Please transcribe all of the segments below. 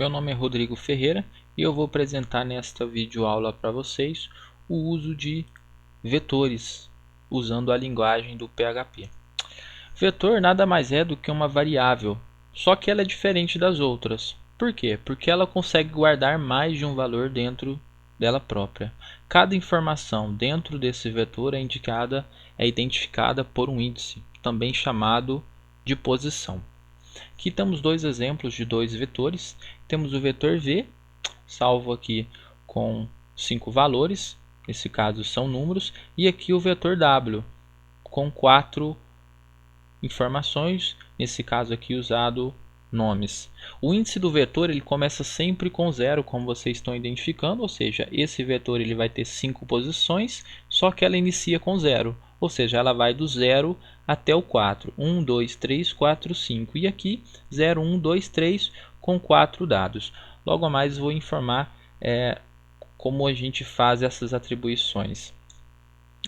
meu nome é Rodrigo Ferreira e eu vou apresentar nesta videoaula para vocês o uso de vetores usando a linguagem do PHP. Vetor nada mais é do que uma variável, só que ela é diferente das outras. Por quê? Porque ela consegue guardar mais de um valor dentro dela própria. Cada informação dentro desse vetor é identificada por um índice, também chamado de posição. Aqui temos dois exemplos de dois vetores. Temos o vetor V, salvo aqui com 5 valores, nesse caso são números, e aqui o vetor W, com 4 informações, nesse caso aqui usado nomes. O índice do vetor ele começa sempre com 0, como vocês estão identificando, ou seja, esse vetor ele vai ter 5 posições, só que ela inicia com 0, ou seja, ela vai do 0 até o 4, 1, 2, 3, 4, 5, e aqui 0, 1, 2, 3 com 4 dados. Logo mais vou informar como a gente faz essas atribuições.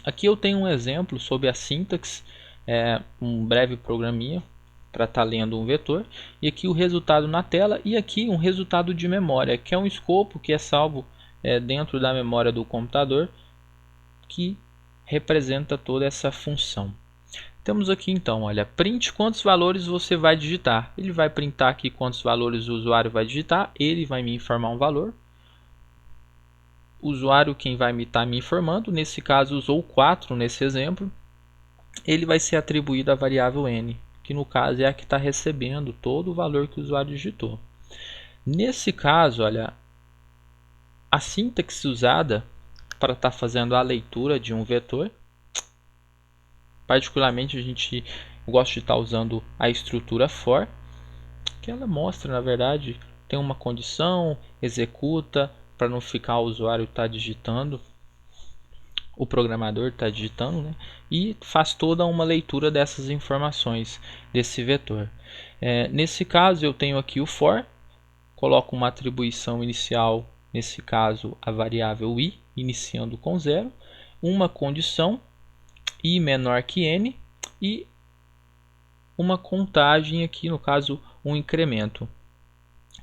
Aqui eu tenho um exemplo sobre a sintaxe, um breve programinha para estar lendo um vetor, e aqui o resultado na tela, e aqui um resultado de memória, que é um escopo que é salvo dentro da memória do computador, que representa toda essa função. Temos aqui então, olha, print quantos valores você vai digitar. Ele vai printar aqui quantos valores o usuário vai digitar, ele vai me informar um valor. O usuário quem vai estar me informando, nesse caso usou 4 nesse exemplo, ele vai ser atribuído à variável n, que no caso é a que está recebendo todo o valor que o usuário digitou. Nesse caso, olha, a sintaxe usada para estar fazendo a leitura de um vetor, particularmente a gente gosta de estar usando a estrutura for, que ela mostra, na verdade, tem uma condição, executa, para não ficar o usuário digitando, o programador está digitando, né? E faz toda uma leitura dessas informações desse vetor. Nesse caso eu tenho aqui o for, coloco uma atribuição inicial, nesse caso a variável i, iniciando com 0, uma condição i menor que n e uma contagem aqui, no caso um incremento,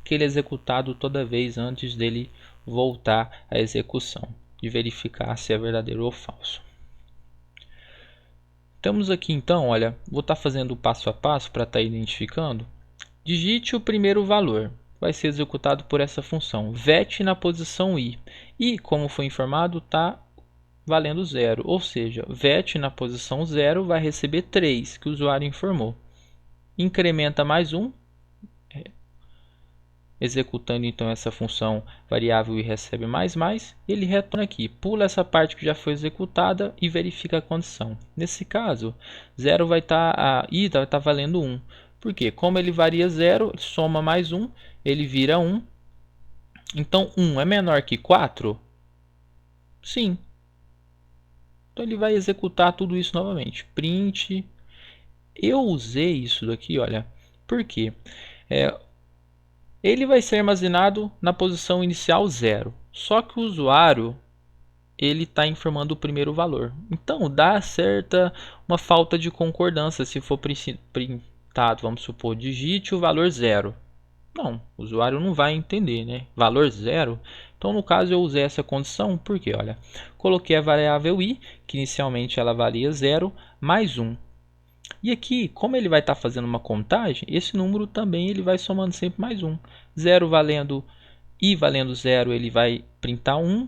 que ele é executado toda vez antes dele voltar à execução, de verificar se é verdadeiro ou falso. Temos aqui então, olha, vou estar fazendo o passo a passo para estar identificando. Digite o primeiro valor, vai ser executado por essa função, vet na posição i, e como foi informado está valendo 0, ou seja, vet na posição 0 vai receber 3, que o usuário informou. Incrementa mais 1, executando então essa função variável e recebe mais, ele retorna aqui, pula essa parte que já foi executada e verifica a condição. Nesse caso, 0 vai estar, i vai estar valendo 1. Por quê? Como ele varia 0, soma mais 1, ele vira 1. Então 1 é menor que 4? Sim. Então ele vai executar tudo isso novamente. Print. Eu usei isso daqui, olha, por quê? Ele vai ser armazenado na posição inicial 0. Só que o usuário ele está informando o primeiro valor. Então dá uma falta de concordância se for printado, vamos supor, digite o valor 0. Não, o usuário não vai entender, né? Valor 0. Então no caso eu usei essa condição porque, olha, coloquei a variável i, que inicialmente ela valia 0, mais 1. E aqui, como ele vai estar fazendo uma contagem, esse número também ele vai somando sempre mais 1. 0 valendo i valendo 0, ele vai printar 1.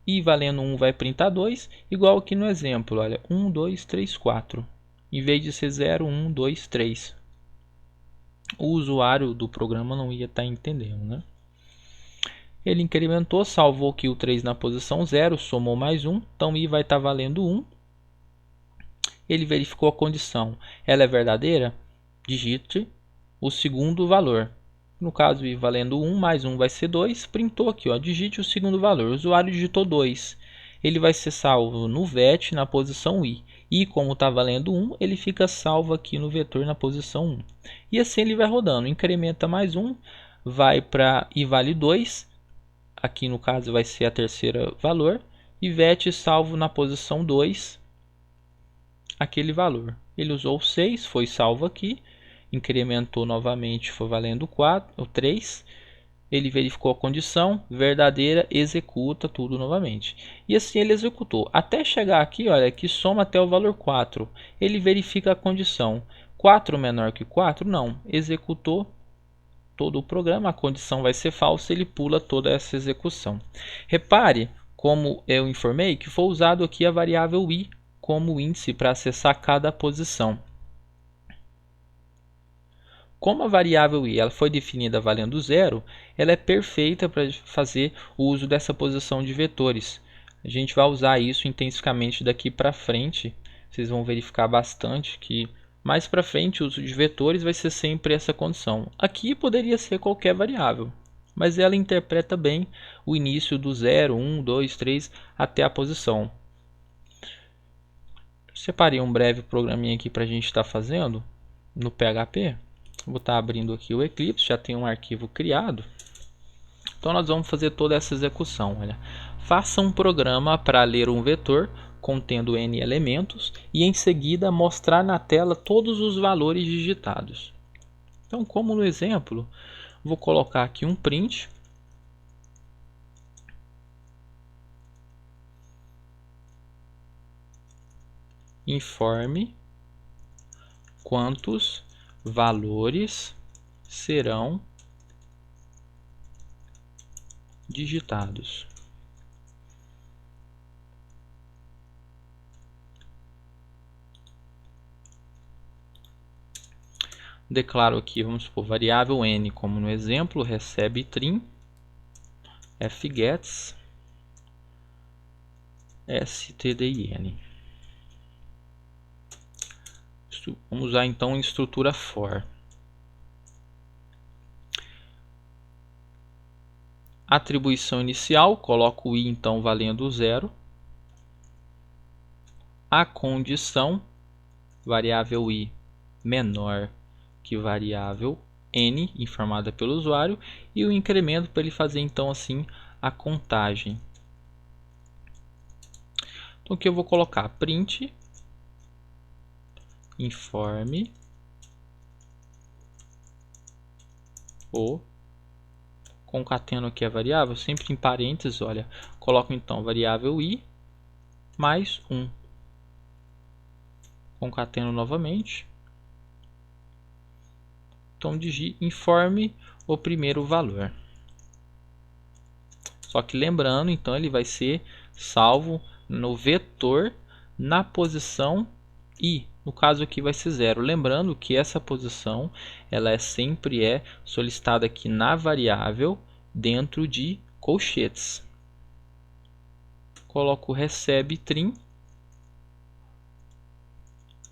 I valendo 1 vai printar 2, igual aqui no exemplo, olha, 1, 2, 3, 4. Em vez de ser 0, 1, 2, 3. O usuário do programa não ia estar entendendo, né? Ele incrementou, salvou aqui o 3 na posição 0, somou mais 1, então i vai estar valendo 1. Ele verificou a condição, ela é verdadeira? Digite o segundo valor. No caso, i valendo 1 mais 1 vai ser 2, printou aqui, ó, digite o segundo valor. O usuário digitou 2. Ele vai ser salvo no vet na posição i. E como está valendo 1, ele fica salvo aqui no vetor na posição 1. E assim ele vai rodando. Incrementa mais 1, vai para i vale 2. Aqui no caso vai ser a terceira valor. E vet salvo na posição 2, aquele valor. Ele usou 6, foi salvo aqui. Incrementou novamente, foi valendo 4, ou 3. ele verificou a condição verdadeira, executa tudo novamente. E assim ele executou. Até chegar aqui, olha, que soma até o valor 4. Ele verifica a condição. 4 menor que 4? Não. Executou todo o programa, a condição vai ser falsa, ele pula toda essa execução. Repare como eu informei que foi usado aqui a variável i como índice para acessar cada posição. Como a variável i ela foi definida valendo zero, ela é perfeita para fazer o uso dessa posição de vetores. A gente vai usar isso intensivamente daqui para frente. Vocês vão verificar bastante que mais para frente o uso de vetores vai ser sempre essa condição. Aqui poderia ser qualquer variável, mas ela interpreta bem o início do 0, 1, 2, 3 até a posição. Separei um breve programinha aqui para a gente estar fazendo no PHP. Vou estar abrindo aqui o Eclipse, já tem um arquivo criado. Então nós vamos fazer toda essa execução. Olha. Faça um programa para ler um vetor contendo n elementos e em seguida mostrar na tela todos os valores digitados. Então, como no exemplo, vou colocar aqui um print. Informe quantos valores serão digitados. Declaro aqui, vamos supor, variável n, como no exemplo, recebe trim, fgets, stdin. Vamos usar então a estrutura for. Atribuição inicial, coloco o i então valendo 0. A condição, variável i menor que variável n, informada pelo usuário, e o incremento para ele fazer então assim a contagem. Então aqui eu vou colocar print informe o concateno aqui a variável, sempre em parênteses, olha, coloco então variável i mais 1. Concateno novamente. Então informe o primeiro valor. Só que lembrando, então ele vai ser salvo no vetor na posição i. No caso aqui vai ser 0. Lembrando que essa posição ela sempre é solicitada aqui na variável dentro de colchetes. Coloco recebe trim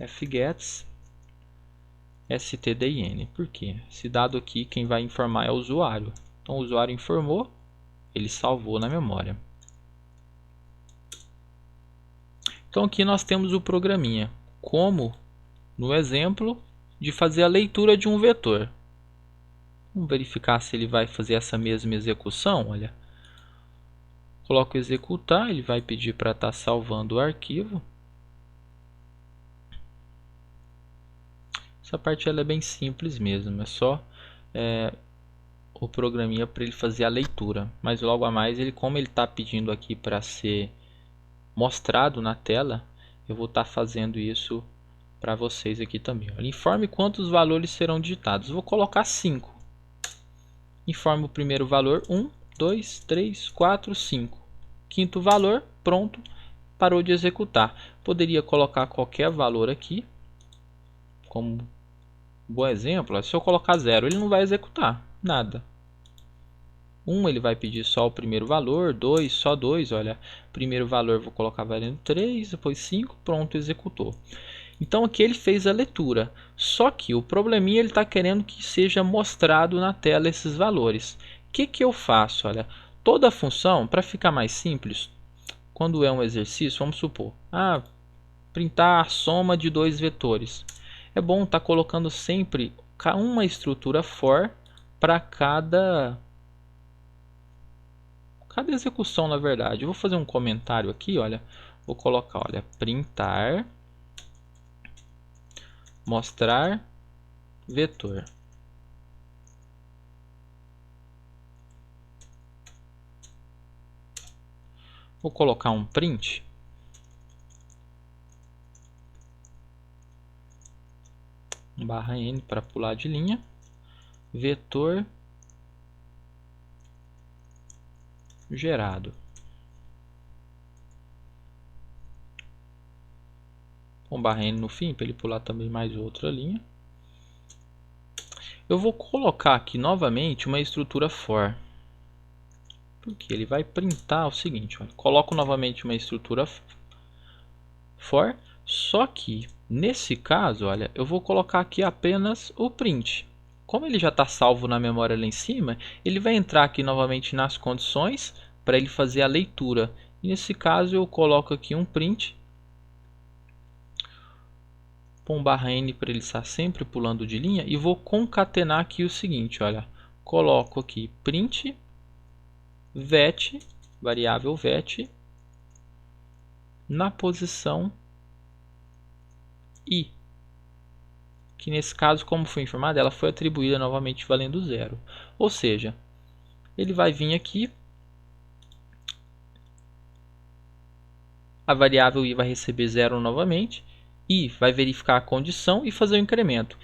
fgets stdin. Por quê? Esse dado aqui quem vai informar é o usuário. Então o usuário informou, ele salvou na memória. Então aqui nós temos o programinha, como no exemplo de fazer a leitura de um vetor. Vamos verificar se ele vai fazer essa mesma execução. Olha, coloco executar, ele vai pedir para estar salvando o arquivo. Essa parte ela é bem simples mesmo, é só o programinha para ele fazer a leitura. Mas logo a mais, como ele está pedindo aqui para ser mostrado na tela, eu vou estar fazendo isso para vocês aqui também. Olha, informe quantos valores serão digitados. Vou colocar 5. Informe o primeiro valor, 1, 2, 3, 4, 5. Quinto valor, pronto, parou de executar. Poderia colocar qualquer valor aqui, como bom exemplo. Se eu colocar 0, ele não vai executar nada. 1 ele vai pedir só o primeiro valor, 2 só 2, olha, primeiro valor vou colocar valendo 3, depois 5, pronto, executou. Então aqui ele fez a leitura, só que o probleminha ele está querendo que seja mostrado na tela esses valores. O que eu faço? Olha, toda função, para ficar mais simples, quando é um exercício, vamos supor, printar a soma de dois vetores. É bom estar colocando sempre uma estrutura for para cada execução, na verdade. Eu vou fazer um comentário aqui, olha, vou colocar, olha, printar mostrar vetor. Vou colocar um print. Barra N para pular de linha. Vetor gerado. Com barra N no fim, para ele pular também mais outra linha. Eu vou colocar aqui novamente uma estrutura for. Porque ele vai printar o seguinte, olha, coloco novamente uma estrutura for, só que nesse caso, olha, eu vou colocar aqui apenas o print. Como ele já está salvo na memória lá em cima, ele vai entrar aqui novamente nas condições para ele fazer a leitura. E nesse caso eu coloco aqui um print, com barra N para ele estar sempre pulando de linha, e vou concatenar aqui o seguinte, olha, coloco aqui print vet, variável vet, na posição I, que nesse caso, como foi informado, ela foi atribuída novamente valendo 0. Ou seja, ele vai vir aqui, a variável I vai receber 0 novamente, I vai verificar a condição e fazer o incremento.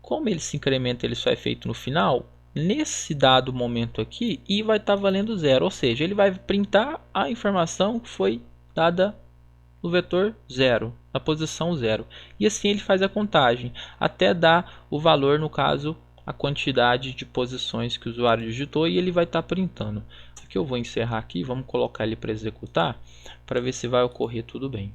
Como esse incremento ele só é feito no final, nesse dado momento aqui, I vai estar valendo 0, ou seja, ele vai printar a informação que foi dada no vetor 0, na posição 0. E assim ele faz a contagem, até dar o valor, no caso, a quantidade de posições que o usuário digitou, e ele vai estar printando. Aqui eu vou encerrar aqui, vamos colocar ele para executar, para ver se vai ocorrer tudo bem.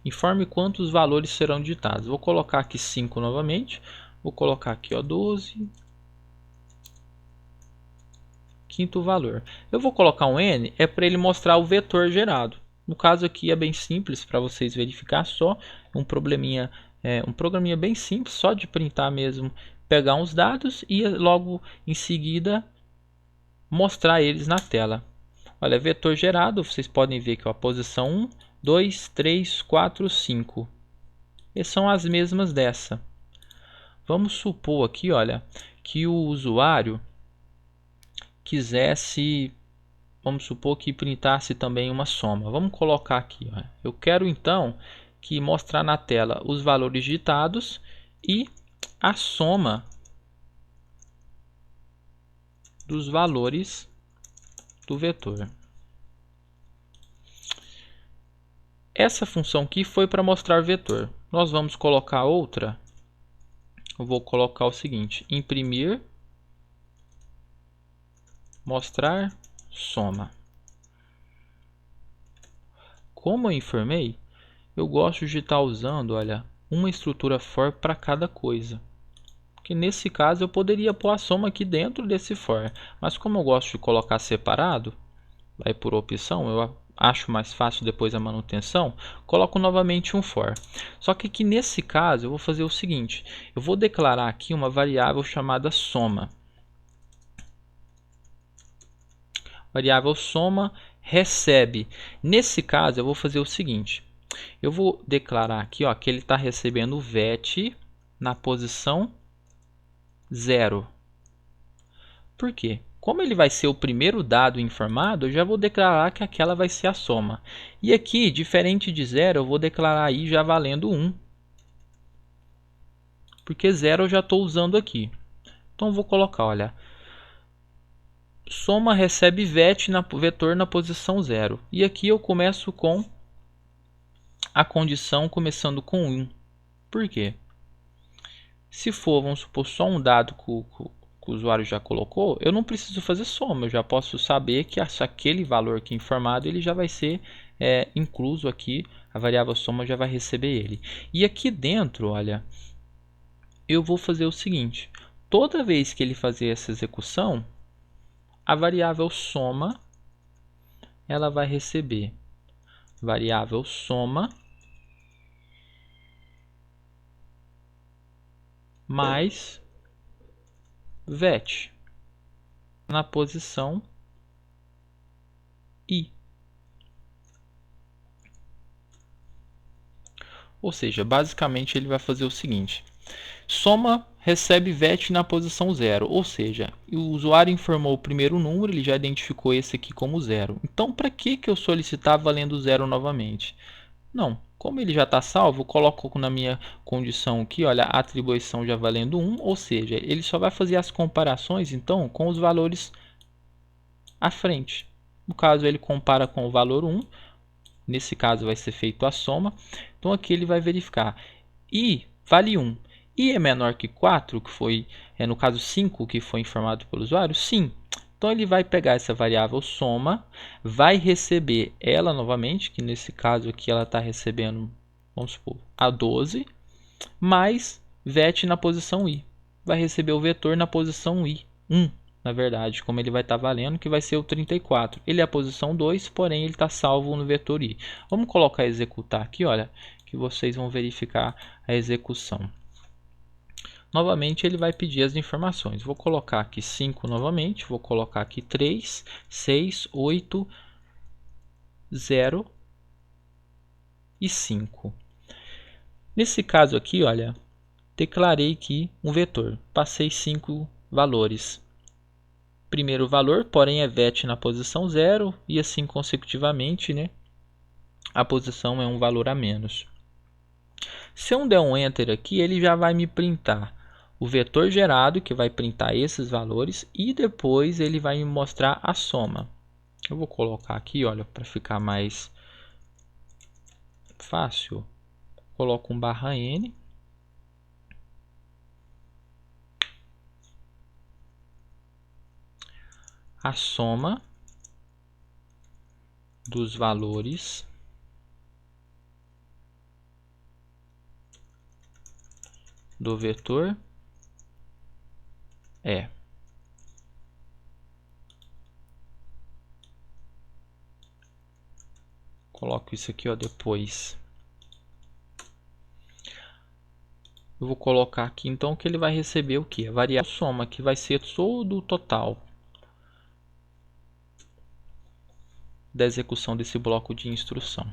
Informe quantos valores serão digitados. Vou colocar aqui 5 novamente. Vou colocar aqui 12. Quinto valor. Eu vou colocar um N, é para ele mostrar o vetor gerado. No caso aqui é bem simples para vocês verificar, só um programinha bem simples, só de printar mesmo, pegar uns dados e logo em seguida mostrar eles na tela. Olha, vetor gerado, vocês podem ver que a posição 1, 2, 3, 4, 5. E são as mesmas dessa. Vamos supor aqui, olha, que o usuário quisesse, vamos supor que printasse também uma soma. Vamos colocar aqui, olha. Eu quero então que mostrar na tela os valores digitados e a soma dos valores do vetor. Essa função aqui foi para mostrar vetor. Nós vamos colocar outra. Eu vou colocar o seguinte: imprimir, mostrar soma. Como eu informei, eu gosto de estar usando, olha, uma estrutura for para cada coisa. Porque nesse caso eu poderia pôr a soma aqui dentro desse for, mas como eu gosto de colocar separado, vai por opção, eu acho mais fácil depois a manutenção, coloco novamente um for. Só que aqui nesse caso eu vou fazer o seguinte: eu vou declarar aqui uma variável chamada soma. Variável soma recebe. Nesse caso eu vou fazer o seguinte: eu vou declarar aqui, ó, que ele está recebendo o vet na posição 0. Por quê? Como ele vai ser o primeiro dado informado, eu já vou declarar que aquela vai ser a soma. E aqui, diferente de 0, eu vou declarar aí já valendo 1. Porque 0 eu já estou usando aqui. Então eu vou colocar, olha, soma recebe vetor na posição 0. E aqui eu começo com a condição começando com 1. Por quê? Se for, vamos supor, só um dado que o usuário já colocou, eu não preciso fazer soma, eu já posso saber que aquele valor aqui informado ele já vai ser incluso aqui, a variável soma já vai receber ele. E aqui dentro, olha, eu vou fazer o seguinte: toda vez que ele fazer essa execução, a variável soma ela vai receber variável soma mais vet na posição I. Ou seja, basicamente ele vai fazer o seguinte: soma recebe VET na posição 0, ou seja, o usuário informou o primeiro número, ele já identificou esse aqui como 0. Então, para que eu solicitar valendo 0 novamente? Não, como ele já está salvo, eu coloco na minha condição aqui, olha, a atribuição já valendo 1, ou seja, ele só vai fazer as comparações, então, com os valores à frente. No caso, ele compara com o valor 1, nesse caso vai ser feito a soma, então aqui ele vai verificar, i vale 1, i é menor que 4, que foi, no caso 5, que foi informado pelo usuário? Sim. Então ele vai pegar essa variável soma, vai receber ela novamente, que nesse caso aqui ela está recebendo, vamos supor, a 12, mais VET na posição i. Vai receber o vetor na posição i, 1, na verdade, como ele vai estar valendo, que vai ser o 34. Ele é a posição 2, porém ele está salvo no vetor i. Vamos colocar executar aqui, olha, que vocês vão verificar a execução. Novamente ele vai pedir as informações. Vou colocar aqui 5 novamente, vou colocar aqui 3, 6, 8, 0 e 5. Nesse caso aqui, olha, declarei aqui um vetor, passei 5 valores. Primeiro valor, porém é VET na posição 0 e assim consecutivamente, né? A posição é um valor a menos. Se eu der um Enter aqui, ele já vai me printar o vetor gerado, que vai printar esses valores, e depois ele vai me mostrar a soma. Eu vou colocar aqui, olha, para ficar mais fácil, coloco um /n. A soma dos valores do vetor é coloco isso aqui, ó, depois. Eu vou colocar aqui então que ele vai receber o que? A variável soma, que vai ser todo o total da execução desse bloco de instrução.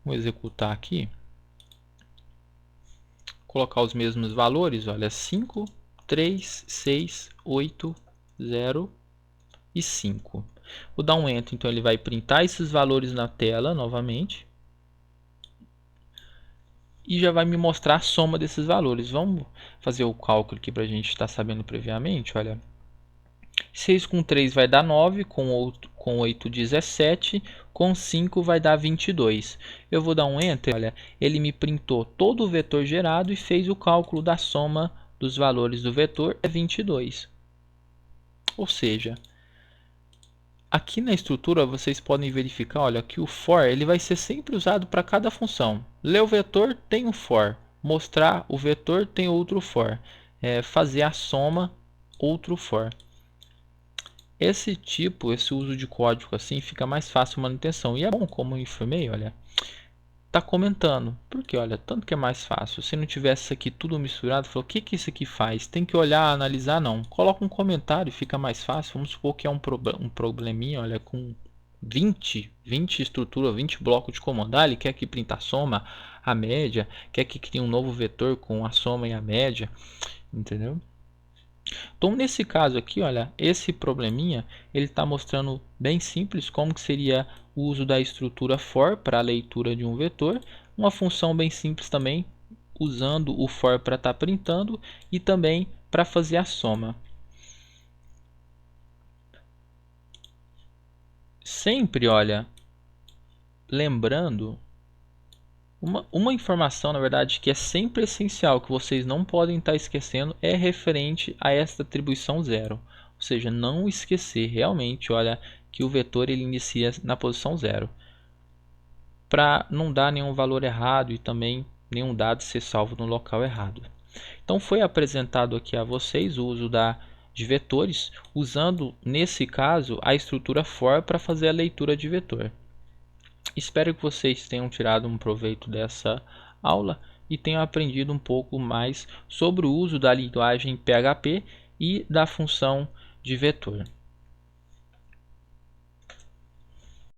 Vou executar aqui. Colocar os mesmos valores, olha, 5, 3, 6, 8, 0 e 5. Vou dar um Enter, então ele vai printar esses valores na tela novamente. E já vai me mostrar a soma desses valores. Vamos fazer o cálculo aqui para a gente estar sabendo previamente. Olha, 6 com 3 vai dar 9, com 8, 17, com 5 vai dar 22. Eu vou dar um Enter, olha, ele me printou todo o vetor gerado e fez o cálculo da soma dos valores do vetor, é 22. Ou seja, aqui na estrutura vocês podem verificar, olha, que o for ele vai ser sempre usado para cada função. Ler o vetor tem um for, mostrar o vetor tem outro for, fazer a soma, outro for. Esse uso de código assim fica mais fácil a manutenção. E é bom, como eu informei, olha, tá comentando. Porque, olha, tanto que é mais fácil. Se não tivesse isso aqui tudo misturado, falou, o que isso aqui faz? Tem que olhar, analisar, não. Coloca um comentário, fica mais fácil. Vamos supor que é um probleminha, olha, com 20 estruturas, 20 blocos de comando. Ele quer que printa a soma, a média, quer que crie um novo vetor com a soma e a média, entendeu? Então, nesse caso aqui, olha, esse probleminha, ele está mostrando bem simples como que seria o uso da estrutura for para a leitura de um vetor, uma função bem simples também, usando o for para estar printando e também para fazer a soma. Sempre, olha, lembrando, uma informação, na verdade, que é sempre essencial, que vocês não podem estar esquecendo, é referente a esta atribuição 0. Ou seja, não esquecer realmente, olha, que o vetor ele inicia na posição 0. Para não dar nenhum valor errado e também nenhum dado ser salvo no local errado. Então foi apresentado aqui a vocês o uso de vetores, usando nesse caso a estrutura for para fazer a leitura de vetor. Espero que vocês tenham tirado um proveito dessa aula e tenham aprendido um pouco mais sobre o uso da linguagem PHP e da função de vetor.